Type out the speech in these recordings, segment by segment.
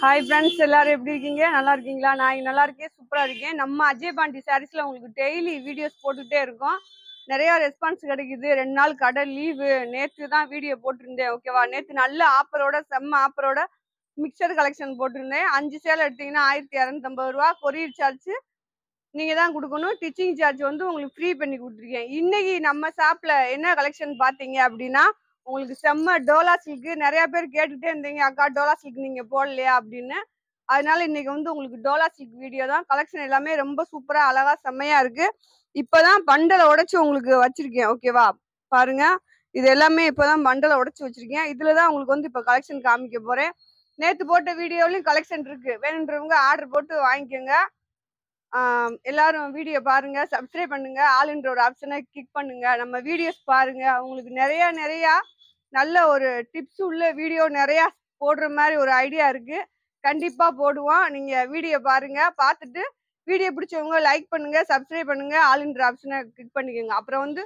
Hi friends, எல்லாரும் எப்படி இருக்கீங்க? நல்லா இருக்கீங்களா? நான் இங்க நல்லா இருக்கேன், சூப்பரா இருக்கேன். நம்ம அஜய் பாண்டி சாரீஸ்ல உங்களுக்கு டெய்லி வீடியோஸ் போட்டுட்டே இருக்கோம். நிறைய ரெஸ்பான்ஸ் கிடைக்குது. 2 நாள் கடை லீவு. நேற்று தான் வீடியோ போட்டிருந்தேன், ஓகேவா? நேற்று நல்ல ஆஃபரோட, செம்ம ஆஃபரோட மிக்சர் கலெக்ஷன் போட்டிருந்தேன். 5 சேலை எடுத்தீங்கன்னா 1250 ரூபா. கொரியர் சார்ஜ் நீங்க தான் கொடுக்கணும். டிச்சிங் சார்ஜ் வந்து உங்களுக்கு ஃப்ரீ பண்ணி கொடுத்துருக்கேன். இன்னைக்கு நம்ம ஷாப்ல என்ன கலெக்ஷன் பாத்தீங்க அப்படின்னா, உங்களுக்கு செம்ம டோலா சில்க். நிறைய பேர் கேட்டுட்டே இருந்தீங்க, அக்கா டோலா சில்க் நீங்க போடலையா அப்படின்னு. அதனால இன்னைக்கு வந்து உங்களுக்கு டோலா சில்க் வீடியோ தான். கலெக்ஷன் எல்லாமே ரொம்ப சூப்பரா அழகா செம்மையா இருக்கு. இப்பதான் பண்டலை உடைச்சு உங்களுக்கு வச்சிருக்கேன், ஓகேவா? பாருங்க, இது எல்லாமே இப்பதான் பண்டலை உடைச்சு வச்சிருக்கேன். இதுலதான் உங்களுக்கு வந்து இப்ப கலெக்ஷன் காமிக்க போறேன். நேத்து போட்ட வீடியோலயும் கலெக்ஷன் இருக்கு, வேணுன்றவங்க ஆர்டர் போட்டு வாங்கிக்கோங்க. எல்லாரும் வீடியோ பாருங்க, சப்ஸ்கிரைப் பண்ணுங்க, ஆல்ன்ற ஒரு ஆப்ஷனை கிளிக் பண்ணுங்க, நம்ம வீடியோஸ் பாருங்க. உங்களுக்கு நிறைய நல்ல ஒரு டிப்ஸ் உள்ள வீடியோ நிறைய போடுற மாதிரி ஒரு ஐடியா இருக்கு. கண்டிப்பா போடுவோம். நீங்க வீடியோ பாருங்க, பார்த்துட்டு வீடியோ பிடிச்சவங்க லைக் பண்ணுங்க, சப்ஸ்கிரைப் பண்ணுங்க, ஆல்ன்ற ஆப்ஷனை கிளிக் பண்ணிக்கோங்க. அப்புறம் வந்து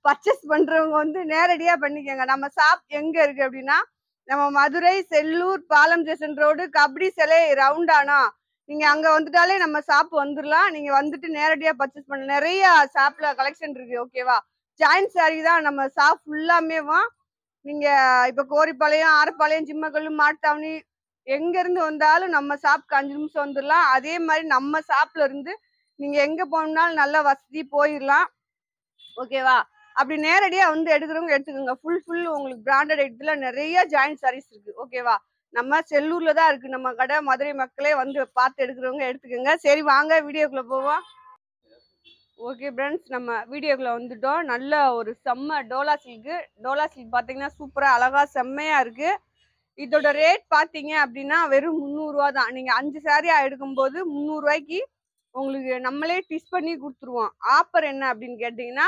பர்ச்சேஸ் பண்றவங்க வந்து நேரடியா பண்ணிக்கோங்க. நம்ம ஷாப் எங்க இருக்கு அப்படின்னா, நம்ம மதுரை செல்லூர் பாலம் ஸ்டேஷன் ரோடு கபடி சிலை ரவுண்டானா, நீங்க அங்க வந்துட்டாலே நம்ம ஷாப் வந்துடலாம். நீங்க வந்துட்டு நேரடியா பர்ச்சேஸ் பண்ண நிறைய ஷாப்ல கலெக்ஷன் இருக்கு, ஓகேவா? ஜாயின்ட் சாரி தான் நம்ம ஷாப் ஃபுல்லாமேவும். நீங்க இப்ப கோரிப்பாளையம், ஆரப்பாளையம், ஜிம்மக்கல்லு, மாட்டுத்தாவணி எங்க இருந்து வந்தாலும் நம்ம ஷாப்க்கு 5 நிமிஷம் வந்துடலாம். அதே மாதிரி நம்ம ஷாப்ல இருந்து நீங்க எங்க போனாலும் நல்ல வசதி போயிடலாம், ஓகேவா? அப்படி நேரடியா வந்து எடுக்கிறவங்க எடுத்துக்கோங்க. ஃபுல் உங்களுக்கு பிராண்டட் ஐட்டத்துல நிறைய ஜாயின்ட் சாரீஸ் இருக்கு, ஓகேவா? நம்ம செல்லூர்ல தான் இருக்கு நம்ம கடை. மதுரை மக்களே வந்து பார்த்து எடுக்கிறவங்க எடுத்துக்கோங்க. சரி, வாங்க வீடியோக்குள்ள போவோம். ஓகே ஃப்ரெண்ட்ஸ், நம்ம வீடியோக்குள்ள வந்துட்டோம். நல்ல ஒரு செம்ம டோலா சில்க். டோலா சில்க் பாத்தீங்கன்னா சூப்பரா அழகா செம்மையா இருக்கு. இதோட ரேட் பாத்தீங்க அப்படின்னா வெறும் 300 ரூபா தான். நீங்க 5 சாரியா எடுக்கும்போது 300 ரூபாய்க்கு உங்களுக்கு நம்மளே டிஸ் பண்ணி கொடுத்துருவோம். ஆஃபர் என்ன அப்படின்னு கேட்டீங்கன்னா,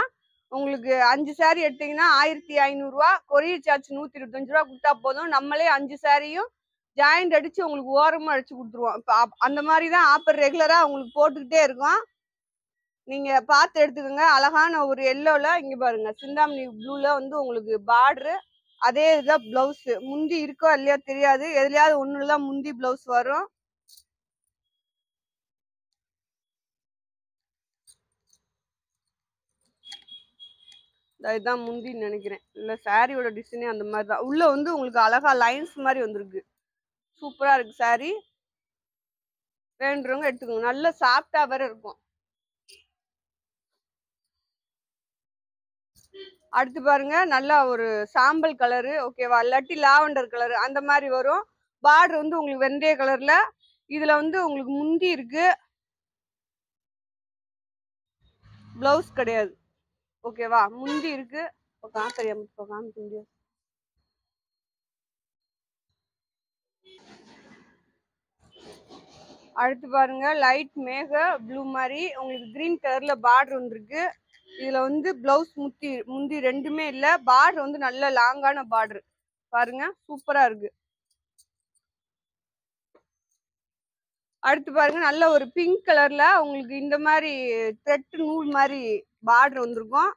உங்களுக்கு 5 சாரி எடுத்தீங்கன்னா 1500 ரூபா. கொரியர் சார்ஜ் 125 ரூபா கொடுத்தா போதும். நம்மளே 5 சாரியும் ஜாயிண்ட் அடிச்சு உங்களுக்கு ஓரமா அடிச்சு கொடுத்துருவோம். இப்போ அந்த மாதிரி தான் ஆஃபர் ரெகுலரா உங்களுக்கு போட்டுக்கிட்டே இருக்கோம். நீங்க பார்த்து எடுத்துக்கோங்க. அழகான ஒரு எல்லோல இங்க பாருங்க, சிந்தாமணி ப்ளூல வந்து உங்களுக்கு பார்டரு. அதே இதுதான் பிளவுஸ். முந்தி இருக்கோ இல்லையா தெரியாது, எதுலயாவது ஒண்ணுலதான் முந்தி பிளவுஸ் வரும். இதுதான் முந்தின்னு நினைக்கிறேன், இல்ல சாரியோட டிசைனே அந்த மாதிரி தான். உள்ள வந்து உங்களுக்கு அழகா லைன்ஸ் மாதிரி வந்திருக்கு. சூப்பரா இருக்கு சாரி. வேண்டுறவங்க எடுத்துக்கோங்க. நல்ல சாஃப்டா வேற இருக்கும். அடுத்து பாருங்க, நல்லா ஒரு சாம்பல் கலரு, ஓகேவா? இல்லாட்டி லாவெண்டர் கலரு அந்த மாதிரி வரும். பார்டர் வந்து உங்களுக்கு வெந்தய கலர்ல. இதுல வந்து உங்களுக்கு முந்தி இருக்கு, பிளவுஸ் கிடையாது, ஓகேவா? முந்தி இருக்கு. அடுத்து பாருங்க, லைட் மேக ப்ளூ மாதிரி உங்களுக்கு கிரீன் கலர்ல பார்டர் வந்துருக்கு. இதுல வந்து பிளவுஸ் முந்தி ரெண்டுமே இல்ல. பார்டர் வந்து நல்ல லாங்கான பார்டர் பாருங்க, சூப்பரா இருக்கு. அடுத்து பாருங்க, நல்ல ஒரு பிங்க் கலர்ல உங்களுக்கு இந்த மாதிரி த்ரெட் நூல் மாதிரி பார்டர் வந்திருக்கும்.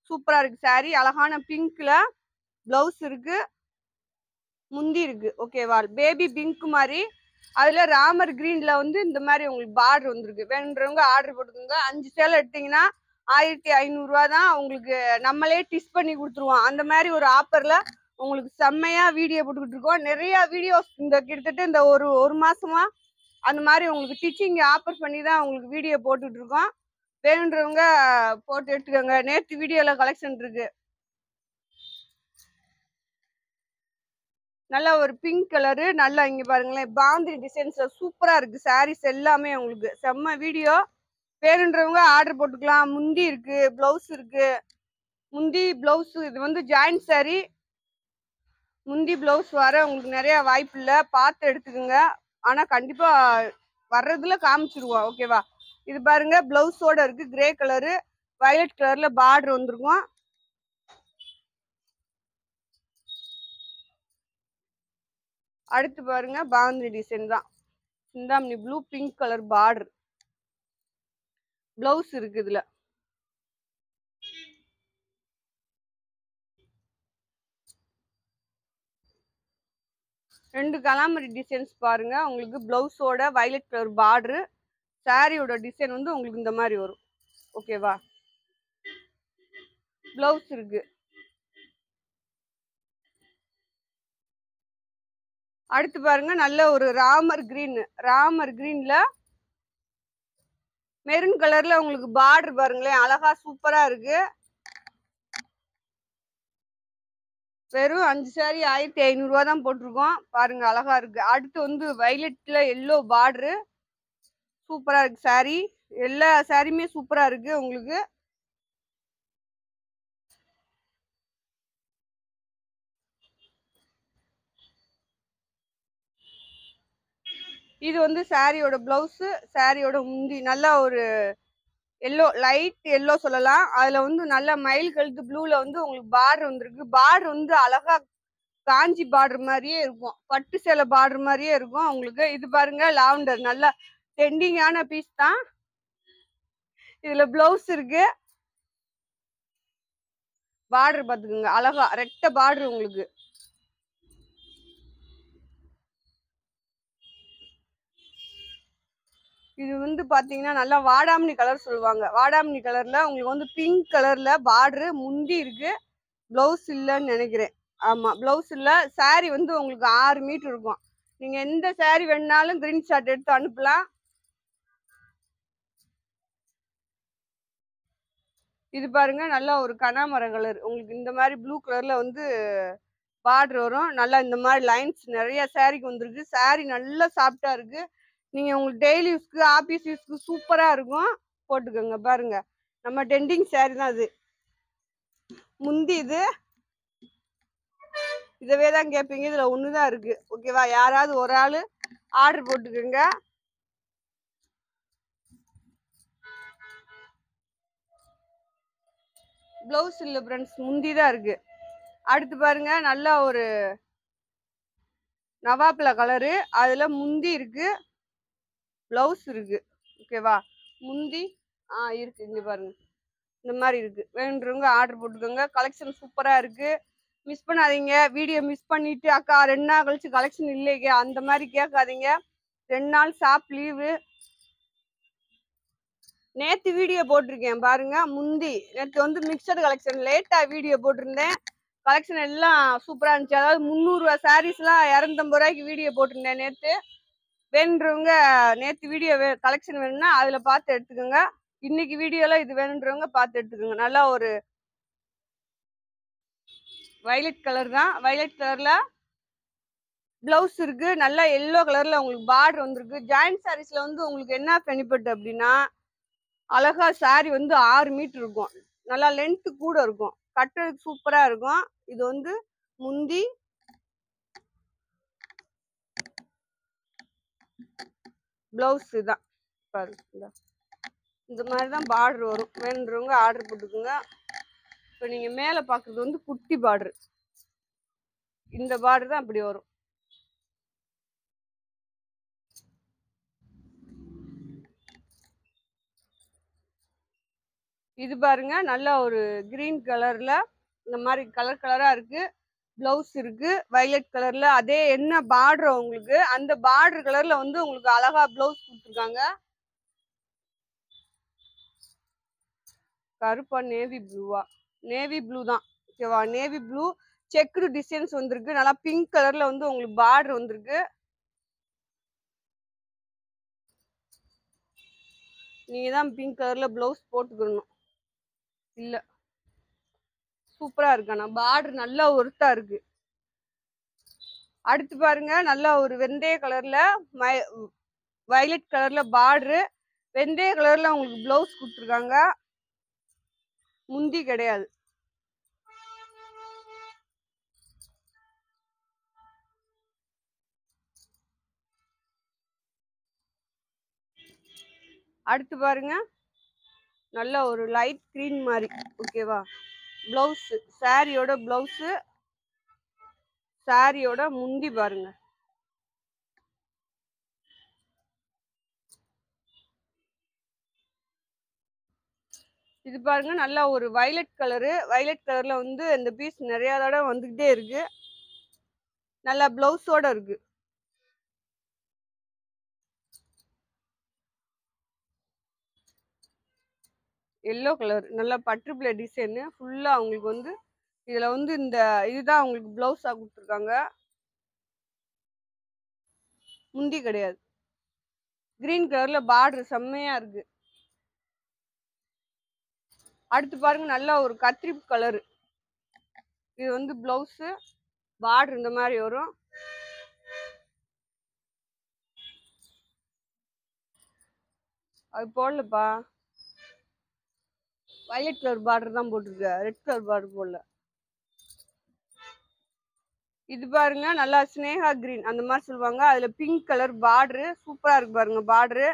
சூப்பரா இருக்கு சாரி. அழகான பிங்க்ல பிளவுஸ் இருக்கு, முந்தி இருக்கு, ஓகேவா? பேபி பிங்க் மாதிரி. அதுல ராமர் கிரீன்ல வந்து இந்த மாதிரி உங்களுக்கு பார்டர் வந்திருக்கு. வேணுன்றவங்க ஆர்டர் போட்டுக்கோங்க. 5 சேலை எடுத்தீங்கன்னா 1500 ரூபா தான். உங்களுக்கு நம்மளே டிஸ் பண்ணி கொடுத்துருவோம். அந்த மாதிரி ஒரு ஆஃபர்ல உங்களுக்கு செம்மையா வீடியோ போட்டுக்கிட்டு இருக்கோம். நிறைய வீடியோஸ் இந்த கிட்டத்தட்ட இந்த ஒரு மாசமா அந்த மாதிரி உங்களுக்கு டிச்சிங் ஆஃபர் பண்ணி தான் உங்களுக்கு வீடியோ போட்டுட்டு இருக்கோம். வேணுன்றவங்க போட்டு எடுத்துக்கோங்க. நேற்று வீடியோல கலெக்ஷன் இருக்கு. நல்லா ஒரு பிங்க் கலரு, நல்லா இங்க பாருங்களேன், பாந்திரி டிசைன்ஸ்ல சூப்பரா இருக்கு சாரீஸ் எல்லாமே. உங்களுக்கு செம்ம வீடியோ. வேணுன்றவங்க ஆர்டர் போட்டுக்கலாம். முந்தி இருக்கு, பிளவுஸ் இருக்கு. முந்தி பிளவுஸ் இது வந்து ஜாயிண்ட் சாரி. முந்தி பிளவுஸ் வர உங்களுக்கு நிறைய வாய்ப்பு இல்லை, பார்த்து எடுத்துக்கோங்க. ஆனா கண்டிப்பா வர்றதுல காமிச்சிருவோம், ஓகேவா? இது பாருங்க, பிளவுஸோட இருக்கு, கிரே கலரு, வயலட் கலர்ல பார்டர் வந்துருக்கும். அடுத்து பாருங்க, பாந்தினி டிசைன் தான். Chintamani blue pink colour border, blouse இருக்கு இதுல. 2 கலாமரி டிசைன்ஸ் பாருங்க. உங்களுக்கு பிளவுஸோட வயலட் கலர் பார்டர், சாரியோட டிசைன் வந்து உங்களுக்கு இந்த மாதிரி வரும். ஓகேவா? பிளவுஸ் இருக்கு. அடுத்து பாருங்க நல்ல ஒரு ராமர் கிரீன்ல மெரூன் கலர்ல உங்களுக்கு பார்டர் பாருங்களேன், அழகா சூப்பரா இருக்கு. வெறும் 5 சாரி 1500 ரூபா தான் போட்டிருக்கோம். பாருங்க அழகா இருக்கு. அடுத்து வந்து வயலட்ல எல்லோ பார்டரு, சூப்பரா இருக்கு சாரி. எல்லா சாரியுமே சூப்பரா இருக்கு உங்களுக்கு. இது வந்து சாரியோட பிளவுஸ், சாரியோட முந்தி நல்லா ஒரு எல்லோ, லைட் எல்லோ சொல்லலாம். அதுல வந்து நல்ல மயில் கழுத்து ப்ளூல வந்து உங்களுக்கு பார்டர் வந்திருக்கு. பார்டர் வந்து அழகா காஞ்சி பார்டர் மாதிரியே இருக்கும், பட்டு சேலை பார்டர் மாதிரியே இருக்கும் உங்களுக்கு. இது பாருங்க லாவெண்டர், நல்லா ட்ரெண்டிங்கான பீஸ் தான். இதுல பிளவுஸ் இருக்கு. பார்டர் பாத்துக்கோங்க, அழகா ரெட்ட பார்டர் உங்களுக்கு. இது வந்து பாத்தீங்கன்னா நல்லா வாடாமணி கலர் சொல்லுவாங்க. வாடாமணி கலர்ல உங்களுக்கு வந்து பிங்க் கலர்ல பார்டர் முந்தி இருக்கு. பிளவுஸ் இல்லைன்னு நினைக்கிறேன். ஆமா பிளவுஸ் இல்ல. சாரி வந்து உங்களுக்கு 6 மீட்டர் இருக்கும். நீங்க எந்த சாரி வேணாலும் கிரீன் ஷாட் எடுத்து அனுப்பலாம். இது பாருங்க நல்லா ஒரு கனகாமர கலர், உங்களுக்கு இந்த மாதிரி ப்ளூ கலர்ல வந்து பார்டர் வரும். நல்லா இந்த மாதிரி லைன்ஸ் நிறைய சாரிக்கு வந்திருக்கு. சாரி நல்லா சாஃப்டா இருக்கு. நீங்க உங்களுக்கு டெய்லி யூஸ்க்கு ஆபீஸ் யூஸ்க்கு சூப்பரா இருக்கும். போட்டுக்கோங்க. பாருங்க நம்ம டெண்டிங் சாரி தான் இது. முந்தி இது இதவே தான் கேட்பீங்க. இதுல ஒண்ணுதான் இருக்கு. ஓகேவா? யாராவது ஒரு ஆளு ஆர்டர் போட்டுக்கோங்க. பிளவுஸ் இல்ல ஃப்ரெண்ட்ஸ், முந்தி தான் இருக்கு. அடுத்து பாருங்க நல்லா ஒரு நவாப்ல கலரு, அதுல முந்தி இருக்கு, பிளவுஸ் இருக்கு. ஓகேவா? முந்தி இருக்கு, இங்க பாருங்க இந்த மாதிரி இருக்கு. வேணுன்றவங்க ஆர்டர் போட்டுக்கோங்க. கலெக்ஷன் சூப்பரா இருக்கு, மிஸ் பண்ணாதீங்க. வீடியோ மிஸ் பண்ணிட்டு அக்கா 2 நாள் கழிச்சு கலெக்ஷன் இல்லைங்க அந்த மாதிரி கேட்காதீங்க. 2 நாள் ஷாப் லீவு. நேத்து வீடியோ போட்டிருக்கேன் பாருங்க. முந்தி நேற்று வந்து மிக்சடு கலெக்ஷன் லேட்டா வீடியோ போட்டிருந்தேன். கலெக்ஷன் எல்லாம் சூப்பரா இருந்துச்சு. அதாவது 300 ரூபா சாரீஸ் எல்லாம் 250 ரூபாய்க்கு வீடியோ போட்டிருந்தேன் நேத்து. வேணுன்றவங்க நேத்து வீடியோ கலெக்ஷன் வேணும்னா அதுல பார்த்து எடுத்துக்கோங்க. இன்னைக்கு வீடியோல இது வேணுன்றவங்க பார்த்து எடுத்துக்கோங்க. நல்லா ஒரு வயலட் கலர் தான். வயலட் கலர்ல பிளவுஸ் இருக்கு. நல்லா எல்லோ கலர்ல உங்களுக்கு பார்டர் வந்திருக்கு. ஜாயிண்ட் சாரீஸ்ல வந்து உங்களுக்கு என்ன பெனிஃபிட் அப்படின்னா, அழகா சாரி வந்து 6 மீட்டர் இருக்கும். நல்லா லென்த் கூட இருக்கும். கட்டுறதுக்கு சூப்பரா இருக்கும். இது வந்து முந்தி, பிளவுஸ் தான். பாருங்க இந்த மாதிரி தான் பார்டர் வரும். வேணுன்றவங்க ஆர்டர் போட்டுக்கோங்க. இப்போ நீங்க மேலே பார்க்குறது வந்து குட்டி பார்டர். இந்த பார்டர் தான் அப்படி வரும். இது பாருங்க நல்லா ஒரு கிரீன் கலர்ல இந்த மாதிரி கலர் கலரா இருக்கு. பிளவுஸ் இருக்கு வயலட் கலர்ல. அதே என்ன பார்டர் உங்களுக்கு அந்த பார்டர் கலர்ல வந்து உங்களுக்கு அழகா பிளவுஸ் கொடுத்துருக்காங்க. கருப்பா நேவி ப்ளூவா? நேவி ப்ளூ தான். ஓகேவா? நேவி ப்ளூ செக்குடு டிசைன்ஸ் வந்திருக்கு. நல்லா பிங்க் கலர்ல வந்து உங்களுக்கு பார்டர் வந்திருக்கு. நீங்க தான் பிங்க் கலர்ல பிளவுஸ் போட்டுக்கணும். இல்ல சூப்பரா இருக்கு. ஆனா பார்டர் நல்லா ஒர்த்தா இருக்கு. அடுத்து பாருங்க நல்லா ஒரு வெந்தய கலர்ல வயலட் கலர்ல பார்டரு, வெந்தய கலர்ல உங்களுக்கு பிளவுஸ் கொடுத்துருக்காங்க. முந்தி கிடையாது. அடுத்து பாருங்க நல்ல ஒரு லைட் கிரீன் மாதிரி. ஓகேவா? பிளவுஸ், சாரியோட பிளவுஸ், சாரியோட முந்தி பாருங்க. இது பாருங்க நல்லா ஒரு வயலட் கலரு. வயலட் கலர்ல வந்து இந்த பீஸ் நிறைய தடவை வந்துகிட்டே இருக்கு. நல்லா பிளவுஸோட இருக்கு. எல்லோ கலர் நல்லா பட்டு பிளே டிசைனு ஃபுல்லா உங்களுக்கு வந்து இதுல வந்து இந்த இதுதான் உங்களுக்கு பிளவுஸா கொடுத்துருக்காங்க. முந்தி கிடையாது. கிரீன் கலர்ல பார்டர் செம்மையா இருக்கு. அடுத்து பாருங்க நல்லா ஒரு கத்திரி கலரு. இது வந்து பிளவுஸ் பார்டர் இந்த மாதிரி வரும். அது போடலப்பா, வயலட் கலர் பார்டர் தான் போட்டிருக்கு, ரெட் கலர் பார்டர் போடல. இது பாருங்க நல்லா ஸ்னேகா கிரீன் அந்த மாதிரி சொல்லுவாங்க, அதுல பிங்க் கலர் பார்டரு சூப்பரா இருக்கு பாருங்க பார்டரு.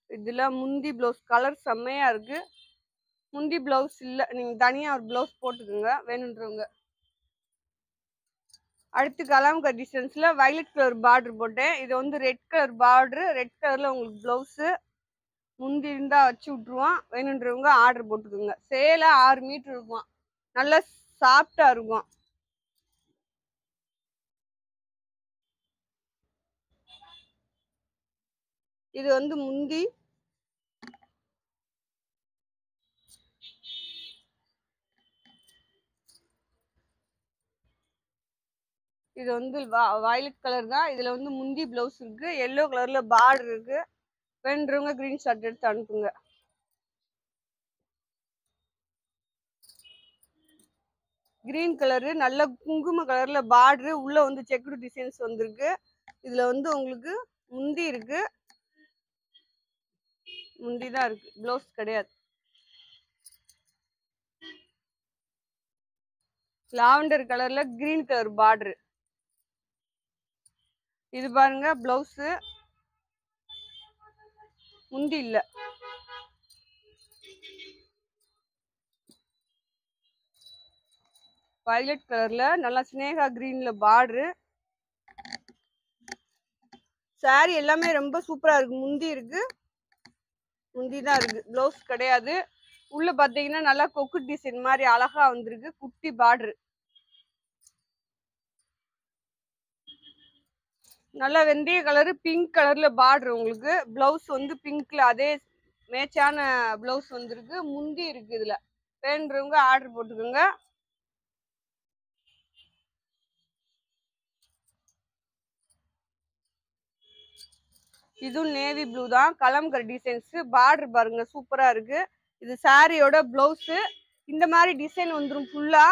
இதுல முந்தி பிளவுஸ் கலர் செம்மையா இருக்கு. முந்தி பிளவுஸ் இல்ல, நீங்க தனியா ஒரு பிளவுஸ் போட்டுக்கோங்க வேணுன்றவங்க. அடுத்து கலாம்கா டிசைன்ஸ்ல வயலட் கலர் பார்டர் போட்டேன். இது வந்து ரெட் கலர் பார்டரு, ரெட் கலர்ல உங்களுக்கு பிளவுஸ். முந்தி இருந்தா வச்சு விட்டுருவோம், வேணுன்றவங்க ஆர்டர் போட்டுக்கோங்க. சேலை 6 மீட்டர் இருக்கும், நல்லா சாஃப்டா இருக்கும். இது வந்து முந்தி. இது வந்து வயலட் கலர் தான். இதுல வந்து முந்தி பிளவுஸ் இருக்கு, எல்லோ கலர்ல பார்டர் இருக்கு. வேணுன்றவங்க கிரீன் ஷர்ட் எடுத்து அனுப்புங்க. கிரீன் கலரு நல்ல குங்கும கலர்ல பார்டரு, உள்ள வந்து செக்குடு டிசைன்ஸ் வந்திருக்கு. இதுல வந்து உங்களுக்கு முந்தி இருக்கு, முந்தி தான் இருக்கு, பிளவுஸ் கிடையாது. லாவெண்டர் கலர்ல கிரீன் கலர் பார்டரு. இது பாருங்க பிளவுஸ், முந்தி இல்ல. வயலட் கலர்ல நல்லா ஸ்னேகா கிரீன்ல பார்டரு. சாரி எல்லாமே ரொம்ப சூப்பரா இருக்கு. முந்தி இருக்கு, முந்தி தான் இருக்கு, பிளவுஸ் கிடையாது. உள்ள பாத்தீங்கன்னா நல்லா கொக்கு டிசைன் மாதிரி அழகா வந்திருக்கு, குட்டி பார்டரு. நல்லா வெந்தய கலரு பிங்க் கலர்ல பார்டர். உங்களுக்கு பிளவுஸ் வந்து பிங்க்ல அதே மேட்சான பிளவுஸ் வந்திருக்கு, முந்தி இருக்கு. இதுல வேணுன்றவங்க ஆர்டர் போட்டுக்கோங்க. இதுவும் நேவி ப்ளூ தான், கலம்கர் டிசைன்ஸ். பார்டர் பாருங்க சூப்பரா இருக்கு. இது சாரியோட பிளவுஸ். இந்த மாதிரி டிசைன் வந்துடும் ஃபுல்லா.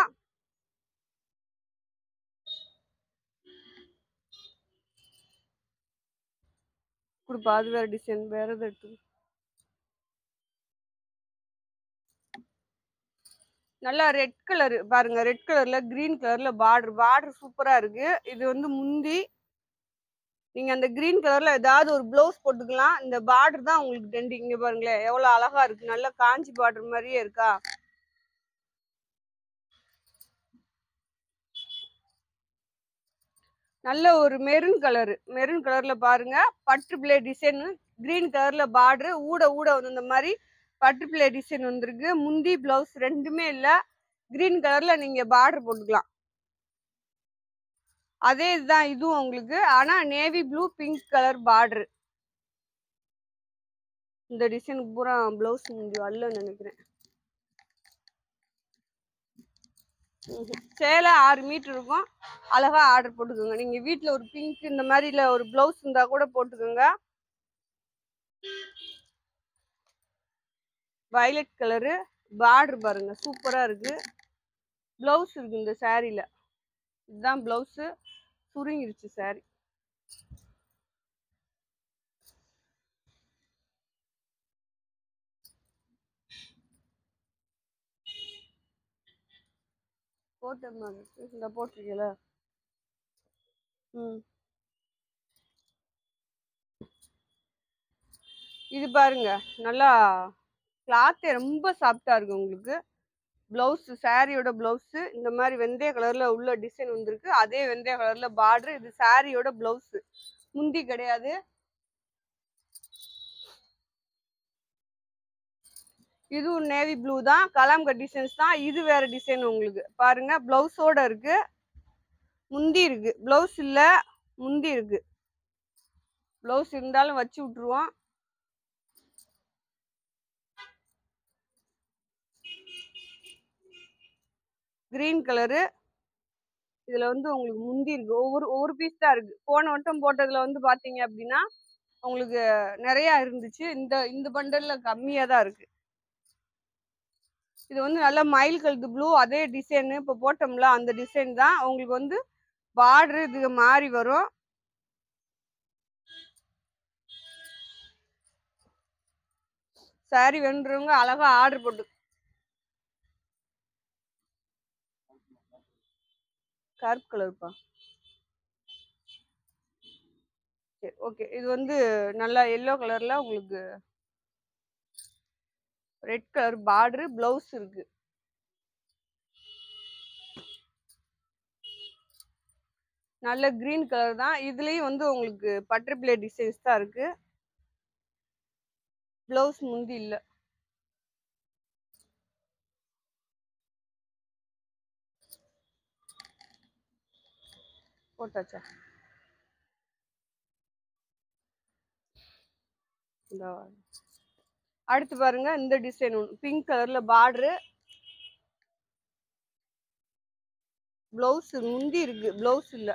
கொடுப்பா, அது வேற டிசைன், வேற எது எடுத்து. நல்லா ரெட் கலர் பாருங்க, ரெட் கலர்ல கிரீன் கலர்ல பார்டர் சூப்பரா இருக்கு. இது வந்து முந்தி. நீங்க அந்த கிரீன் கலர்ல ஏதாவது ஒரு பிளவுஸ் போட்டுக்கலாம். இந்த பார்டர் தான் உங்களுக்கு ட்ரெண்டிங். இங்க பாருங்களேன் எவ்வளவு அழகா இருக்கு, நல்ல காஞ்சி பார்டர் மாதிரியே இருக்கா. நல்ல ஒரு மெரூன் கலரு, மெரூன் கலர்ல பாருங்க பட்டு பிளே டிசைன். கிரீன் கலர்ல பார்டரு, ஊட வந்து இந்த மாதிரி பட்டு பிளே டிசைன் வந்திருக்கு. முந்தி பிளவுஸ் ரெண்டுமே இல்ல, கிரீன் கலர்ல நீங்க பார்டர் போட்டுக்கலாம். அதே இதுதான் இதுவும் உங்களுக்கு, ஆனா navy blue pink colour border. இந்த டிசைனுக்கு பூரா பிளவுஸ் முந்தி வரலன்னு நினைக்கிறேன். சேலை 6 மீட்டர் இருக்கும், அழகா ஆர்டர் போட்டுக்கோங்க. நீங்க வீட்டுல ஒரு பிங்க் இந்த மாதிரில ஒரு பிளவுஸ் இருந்தா கூட போட்டுக்கோங்க. வயலட் கலரு பார்டர் பாருங்க சூப்பரா இருக்கு. பிளவுஸ் இருக்கு இந்த சாரில, இதுதான் பிளவுஸ். சுருங்கிருச்சு சாரி. போட்டேன் இந்த போட்டிருக்கல. இது பாருங்க நல்லா கிளாத்தே ரொம்ப சாஃப்டா இருக்கு உங்களுக்கு. பிளவுஸ் சாரியோட பிளவுஸ் இந்த மாதிரி வெந்தய கலர்ல உள்ள டிசைன் வந்திருக்கு, அதே வெந்தய கலர்ல பார்டர். இது சாரியோட பிளவுஸ், முந்தி கிடையாது. இதுவும் நேவி ப்ளூ தான், கலாம்கர் டிசைன்ஸ் தான். இது வேற டிசைன் உங்களுக்கு பாருங்க, பிளவுஸோட இருக்கு. முந்தி இருக்கு, பிளவுஸ் இல்ல, முந்தி இருக்கு. பிளவுஸ் இருந்தாலும் வச்சு விட்டுருவோம். Green colour. இதுல வந்து உங்களுக்கு முந்தி இருக்கு. ஒவ்வொரு பீஸ் தான் இருக்கு. போன வட்டம் போட்டதுல வந்து பாத்தீங்க அப்படின்னா உங்களுக்கு நிறைய இருந்துச்சு. இந்த பண்டல்ல கம்மியா தான் இருக்கு. இது வந்து நல்லா மயில் கழுத்து ப்ளூ, அதே டிசைன் இப்ப போட்டோம்ல அந்த டிசைன் தான். உங்களுக்கு வந்து பார்டர் இது மாறி வரும். சாரி வேணுன்றவங்க அழகா ஆர்டர் போட்டு. கருப்பு கலர்ப்பா. சரி ஓகே. இது வந்து நல்லா எல்லோ கலர்ல உங்களுக்கு ரெட் கலர் பார்டர், பிளவுஸ் இருக்கு. நல்ல கிரீன் கலர் தான். இதுலயும் வந்து உங்களுக்கு பட்டர்ஃப்ளை டிசைன்ஸ் தான் இருக்கு. பிளவுஸ் முந்தி இல்ல. போட்டாச்சா? அடுத்து பாருங்க இந்த டிசைன் ஒன்று பிங்க் கலர்ல பார்டரு, பிளவுஸ் முந்தி இருக்கு, பிளவுஸ் இல்ல.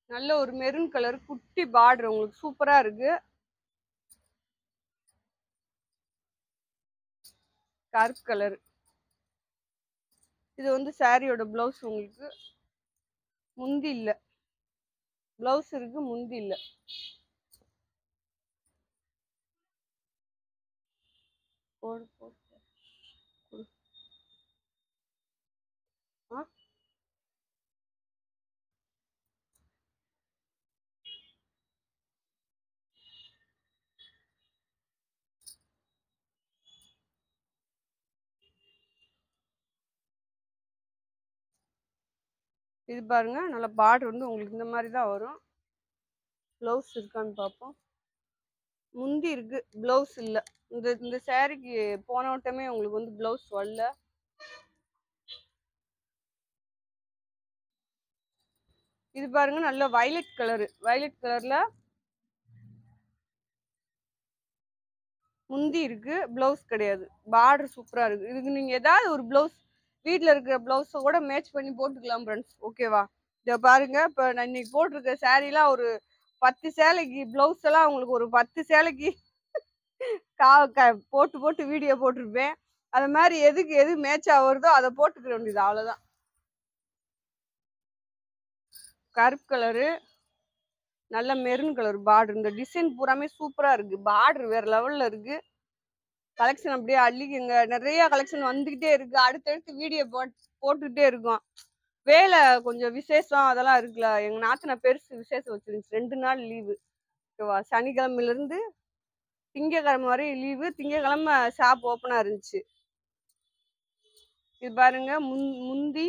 நல்ல ஒரு மெரூன் கலர் குட்டி பார்டர் உங்களுக்கு சூப்பரா இருக்கு. கருப்பு கலர். இது வந்து சாரியோட பிளவுஸ். உங்களுக்கு முந்தி இல்ல, பிளவுஸ் இருக்கு, முந்தி இல்ல. போடு போடு. ஆ இது பாருங்க நல்ல பார்டர் வந்து உங்களுக்கு இந்த மாதிரி தான் வரும். பிளவுஸ் இருக்கான்னு பார்ப்போம். முந்தி இருக்கு, பிளவுஸ் இல்ல. இந்த சாரிக்கு போன வட்டமே உங்களுக்கு வந்து பிளவுஸ் வரல. இது பாருங்க நல்ல வயலட் கலரு, வயலட் கலர்ல முந்தி இருக்கு, பிளவுஸ் கிடையாது. பார்டர் சூப்பரா இருக்கு. இதுக்கு நீங்க ஏதாவது ஒரு பிளவுஸ் வீட்ல இருக்கிற பிளவுஸ கூட மேட்ச் பண்ணி போட்டுக்கலாம் ஃப்ரெண்ட்ஸ். ஓகேவா? இத பாருங்க, இப்ப நான் இன்னைக்கு போட்டிருக்க சாரீலாம் ஒரு 10 சேலைக்கு பிளவுஸ் எல்லாம் உங்களுக்கு ஒரு 10 சேலைக்கு போட்டு போட்டு வீடியோ போட்டிருப்பேன். அது மாதிரி எதுக்கு எது மேட்சா வருதோ அதை போட்டுக்க வேண்டியது, அவ்வளவுதான். கருப்பு கலரு, நல்ல மெரூன் கலர் பார்டர். இந்த டிசைன் பூராமே சூப்பரா இருக்கு. பார்டர் வேற லெவல்ல இருக்கு. கலெக்ஷன் அப்படியே அள்ளிக்குங்க. நிறைய கலெக்ஷன் வந்துகிட்டே இருக்கு. அடுத்தடுத்து வீடியோ போட்டுக்கிட்டே இருக்கோம். வேலை கொஞ்சம் விசேஷம் அதெல்லாம் இருக்குல்ல. எங்க நாத்தனா பெருசு விசேஷம் வச்சிருந்துச்சு. 2 நாள் லீவு. ஓகேவா? சனிக்கிழமையில இருந்து திங்கக்கிழமை வரையும் லீவு. திங்கக்கிழமை ஷாப் ஓப்பனா இருந்துச்சு. இது பாருங்க முந்தி.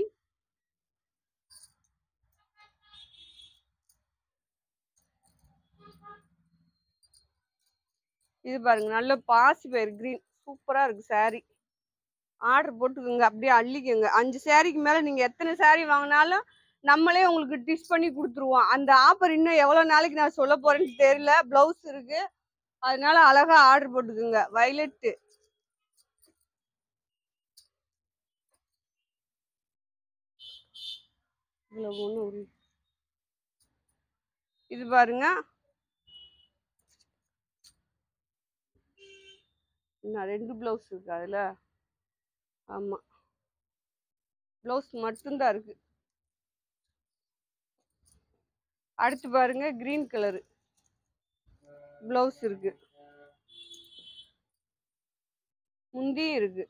இது பாருங்க நல்ல பாசி பயிர் கிரீன், சூப்பரா இருக்கு சாரி. ஆர்டர் போட்டுக்கோங்க, அப்படியே அள்ளிக்கோங்க. 5 சாரிக்கு மேல நீங்க எத்தனை சாரி வாங்கினாலும் நம்மளே உங்களுக்கு டிஷ் பண்ணி கொடுத்துருவோம். அந்த ஆஃபர் இன்னும் எவ்வளவு நாளைக்கு நான் சொல்ல போறேன்னு தெரியல. பிளவுஸ் இருக்கு, அதனால அழகா ஆர்டர் போட்டுக்கோங்க. வயலட். இது பாருங்க இன்னும் 2 பிளவுஸ் இருக்கு அதுல. ஆமா, பிளவுஸ் மட்டும்தான் இருக்கு. அடுத்து பாருங்க கிரீன் கலரு, பிளவுஸ் இருக்கு, முந்தியும் இருக்கு.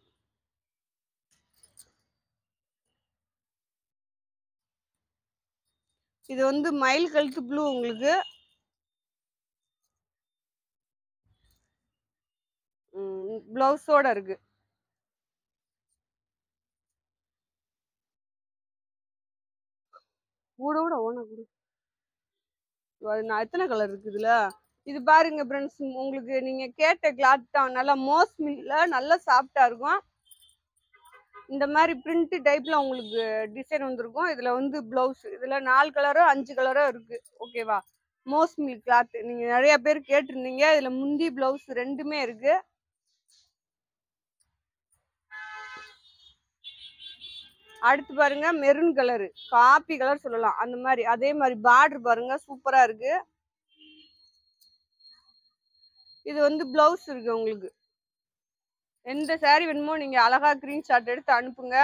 இது வந்து மயில் கழுத்து ப்ளூ உங்களுக்கு. பிளவுஸோட இருக்கு. கூட கூட ஓன கூட நான் எத்தனை கலர் இருக்கு இதுல. இது பாருங்க ஃப்ரெண்ட்ஸ், உங்களுக்கு நீங்க கேட்ட கிளாத் தான். நல்லா மோஸ் மில்ல நல்லா சாஃப்டா இருக்கும். இந்த மாதிரி பிரிண்ட் டைப்ல உங்களுக்கு டிசைன் வந்திருக்கும். இதுல வந்து பிளவுஸ் இதுல 4 கலரோ 5 கலரோ இருக்கு. ஓகேவா? மோஸ் மில் கிளாத் நீங்க நிறைய பேர் கேட்டிருந்தீங்க. இதுல முந்தி பிளவுஸ் ரெண்டுமே இருக்கு. அடுத்து பாருங்க மெரூன் கலரு, காப்பி கலர் சொல்லலாம் அந்த மாதிரி. அதே மாதிரி பார்டர் பாருங்க சூப்பரா இருக்கு. இது வந்து பிளவுஸ் இருக்கு. உங்களுக்கு எந்த சாரி வேணுமோ நீங்க அழகா ஸ்கிரீன்ஷாட் எடுத்து அனுப்புங்க.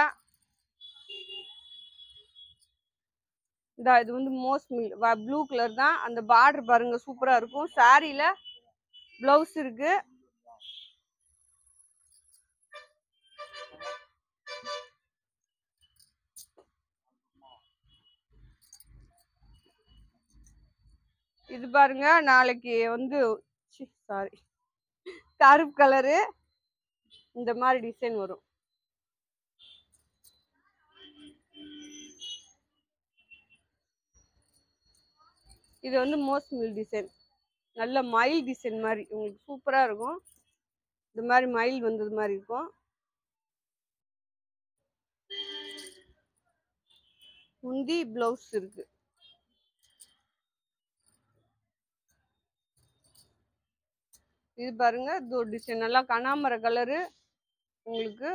இது வந்து மோஸ் மில் ப்ளூ கலர் தான். அந்த பார்டர் பாருங்க சூப்பரா இருக்கும். சாரியில பிளவுஸ் இருக்கு. இது பாருங்க நாளைக்கு வந்து சாரி கருப்பு கலரு இந்த மாதிரி டிசைன் வரும். இது வந்து மோஸ் மில் டிசைன், நல்ல மயில் டிசைன் மாதிரி உங்களுக்கு சூப்பரா இருக்கும். இந்த மாதிரி மயில் வந்தது மாதிரி இருக்கும். முந்தி பிளவுஸ் இருக்கு. இது பாருங்க இது டிசைன் நல்லா கனாமர கலரு. உங்களுக்கு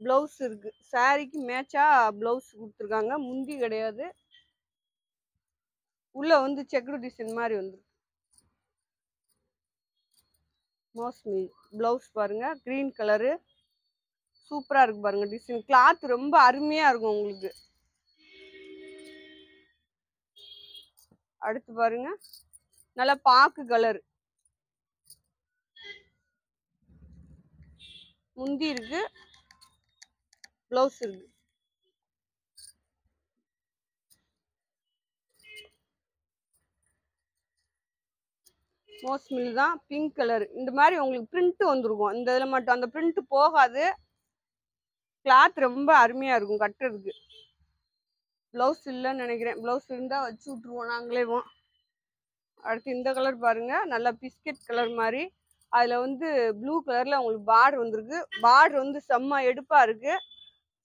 பிளவுஸ் இருக்கு. சாரிக்கு மேட்சா பிளவுஸ் கொடுத்துருக்காங்க. முந்தி கிடையாது. உள்ள வந்து செக்குடு டிசைன் மாதிரி வந்துருக்கு. மோஸ்ட்லி பிளவுஸ் பாருங்க கிரீன் கலரு சூப்பரா இருக்கு பாருங்க. டிசைன் கிளாத் ரொம்ப அருமையா இருக்கும் உங்களுக்கு. அடுத்து பாருங்க நல்லா பாக்கு கலர், முந்தி இருக்கு பிளவுஸ் இருக்கு. மோஸ்ட் மில் தான். பிங்க் கலர் இந்த மாதிரி உங்களுக்கு பிரிண்ட் வந்துருக்கும். இந்த இதுல மட்டும் அந்த பிரிண்ட் போகாது. கிளாத் ரொம்ப அருமையா இருக்கும் கட்டுறதுக்கு. பிளவுஸ் இல்லைன்னு நினைக்கிறேன். பிளவுஸ் இருந்தா வச்சு விட்டுருவோம் நாங்களே. அடுத்து இந்த கலர் பாருங்க நல்லா பிஸ்கெட் கலர் மாதிரி. அதுல வந்து ப்ளூ கலர்ல உங்களுக்கு பார்டர் வந்திருக்கு. பார்டர் வந்து செம்ம எடுப்பா இருக்கு.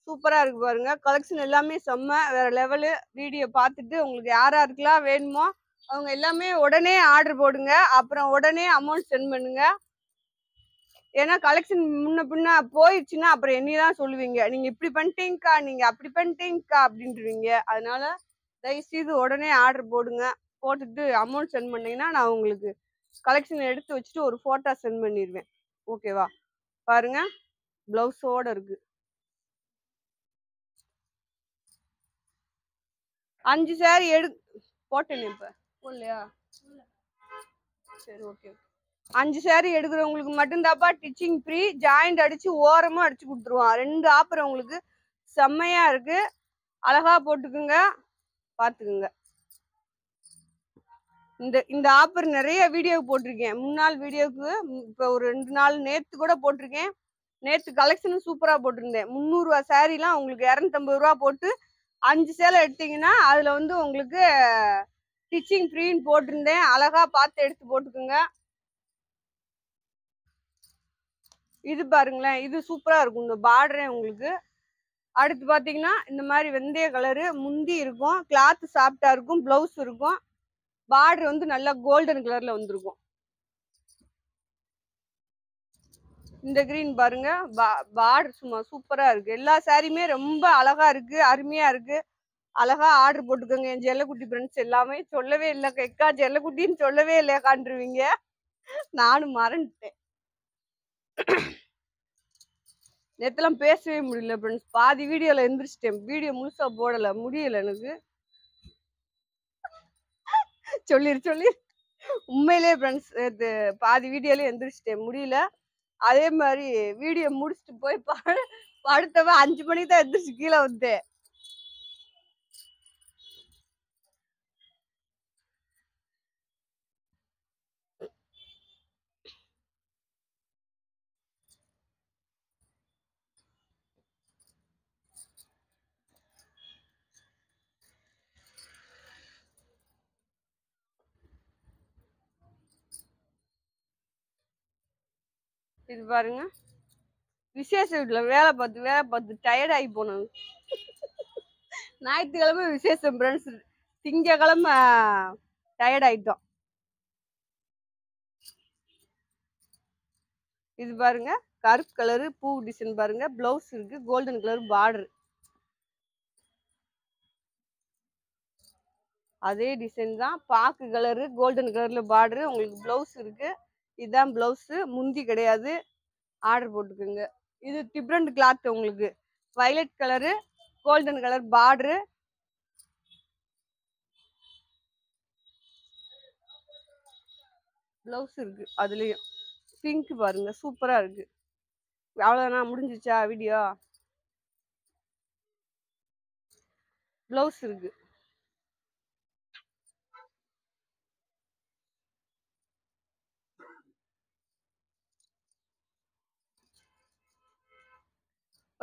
சூப்பரா இருக்கு பாருங்க. கலெக்ஷன் எல்லாமே செம்ம வேற லெவலு. வீடியோ பார்த்துட்டு உங்களுக்கு யாருக்கெல்லாம் வேணுமோ அவங்க எல்லாமே உடனே ஆர்டர் போடுங்க. அப்புறம் உடனே அமௌண்ட் சென்ட் பண்ணுங்க. ஏன்னா கலெக்ஷன் முன்ன பின்ன போயிடுச்சுன்னா அப்புறம் என்னதான் சொல்லுவீங்க, நீங்க இப்படி பண்ணிட்டீங்கக்கா, நீங்க அப்படி பண்ணிட்டீங்கக்கா அப்படின்றீங்க. அதனால தயவுசெய்து உடனே ஆர்டர் போடுங்க. போட்டுட்டு அமௌண்ட் சென்ட் பண்ணீங்கன்னா நான் உங்களுக்கு கலெக்ஷன் எடுத்து வச்சுட்டு ஒரு போட்டோ சென்ட் பண்ணிடுவேன். ஓகேவா? பாருங்க பிளவுஸோட இருக்கு. 5 சாரி போட்டேனே இப்ப போடலையா? சரி ஓகே. 5 சாரி எடுக்கிறவங்களுக்கு மட்டும்தாப்பா டிச்சிங் ஃப்ரீ. ஜாயிண்ட் அடிச்சு ஓரமா அடிச்சு கொடுத்துருவான். 2 ஆஃபர் உங்களுக்கு செம்மையா இருக்கு. அழகா போட்டுக்குங்க, பாத்துக்குங்க. இந்த ஆஃபர் நிறைய வீடியோ போட்டிருக்கேன். 3 நாள் வீடியோக்கு இப்ப ஒரு 2 நாள் நேத்து கூட போட்டிருக்கேன். நேத்து கலெக்ஷனும் சூப்பரா போட்டிருந்தேன். 300 ரூபா சாரிலாம் உங்களுக்கு 250 ரூபா போட்டு 5 சேலை எடுத்தீங்கன்னா அதுல வந்து உங்களுக்கு ஸ்டிச்சிங் ஃப்ரீன்னு போட்டிருந்தேன். அழகா பார்த்து எடுத்து போட்டுக்குங்க. இது பாருங்களேன், இது சூப்பரா இருக்கும். இந்த பார்டரே உங்களுக்கு. அடுத்து பாத்தீங்கன்னா இந்த மாதிரி வெந்தய கலரு முந்தி இருக்கும். கிளாத் சாஃப்டா இருக்கும். பிளவுஸ் இருக்கும். பார்டர் வந்து நல்லா கோல்டன் கலர்ல வந்திருக்கும். இந்த கிரீன் பாருங்க பார்டர் சும்மா சூப்பரா இருக்கு. எல்லா சாரியுமே ரொம்ப அழகா இருக்கு, அருமையா இருக்கு. அழகா ஆர்டர் போட்டுக்கோங்க. என் ஜெல்லக்குட்டி ஃப்ரெண்ட்ஸ் எல்லாமே சொல்லவே இல்லை எக்கா ஜெல்லக்குட்டின்னு சொல்லவே இல்லையாக்கான்ருவீங்க. நானும் மறந்துட்டேன். நேத்தெல்லாம் பேசவே முடியல ஃப்ரெண்ட்ஸ். பாதி வீடியோல எந்திரிச்சிட்டேன். வீடியோ முழுசா போடல, முடியல எனக்கு. சொல்லி உண்மையிலே ஃப்ரெண்ட்ஸ் பாதி வீடியோல எந்திரிச்சிட்டேன், முடியல. அதே மாதிரி வீடியோ முடிச்சுட்டு போய் படுத்தவ 5 மணிக்கு தான் எந்திரிச்சு கீழே வந்தேன். இது பாருங்க, விசேஷ வீட்டுல வேலை பார்த்து டயர்ட் ஆகி போனது. ஞாயிற்றுக்கிழமை விசேஷம் ஃப்ரெண்ட்ஸ், திங்கக்கிழமை டயர்ட் ஆயிட்டோம். இது பாருங்க, கருப்பு கலரு பூ டிசைன் பாருங்க, பிளவுஸ் இருக்கு, கோல்டன் கலர் பார்டர், அதே டிசைன் தான், பாக்கு கலரு கோல்டன் கலர்ல பார்டரு, உங்களுக்கு பிளவுஸ் இருக்கு. இதுதான் பிளவுஸ், முந்தி கிடையாது, ஆர்டர் போட்டுக்கோங்க. இது டிஃப்ரெண்ட் கிளாத், உங்களுக்கு violet colour golden colour border, blouse இருக்கு. அதுலயும் பிங்க் பாருங்க, சூப்பரா இருக்கு. அவ்வளவுதான், முடிஞ்சிச்சா வீடியோ? பிளவுஸ் இருக்கு.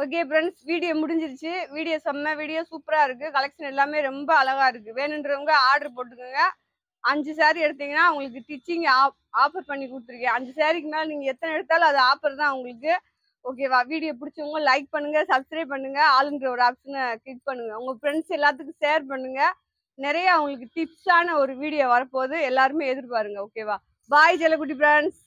ஓகே ஃப்ரெண்ட்ஸ், வீடியோ முடிஞ்சிருச்சு. வீடியோ செம்ம வீடியோ, சூப்பரா இருக்கு. கலெக்ஷன் எல்லாமே ரொம்ப அழகா இருக்கு. வேணுன்றவங்க ஆர்டர் போட்டுக்கோங்க. 5 saree எடுத்தீங்கன்னா உங்களுக்கு ஸ்டிச்சிங் ஆஃபர் பண்ணி கொடுத்துருக்கேன். 5 சாரிக்கு மேல நீங்க எத்தனை எடுத்தாலும் அது ஆஃபர் தான் உங்களுக்கு. ஓகேவா? வீடியோ பிடிச்சவங்க லைக் பண்ணுங்க, சப்ஸ்கிரைப் பண்ணுங்க, ஆளுன்ற ஒரு ஆப்ஷனை கிளிக் பண்ணுங்க, உங்க ஃப்ரெண்ட்ஸ் எல்லாத்துக்கும் ஷேர் பண்ணுங்க. நிறைய உங்களுக்கு டிப்ஸான ஒரு வீடியோ வரப்போகுது, எல்லாருமே எதிர்பாருங்க. ஓகேவா? பாய் ஜெலகுட்டி ஃப்ரெண்ட்ஸ்.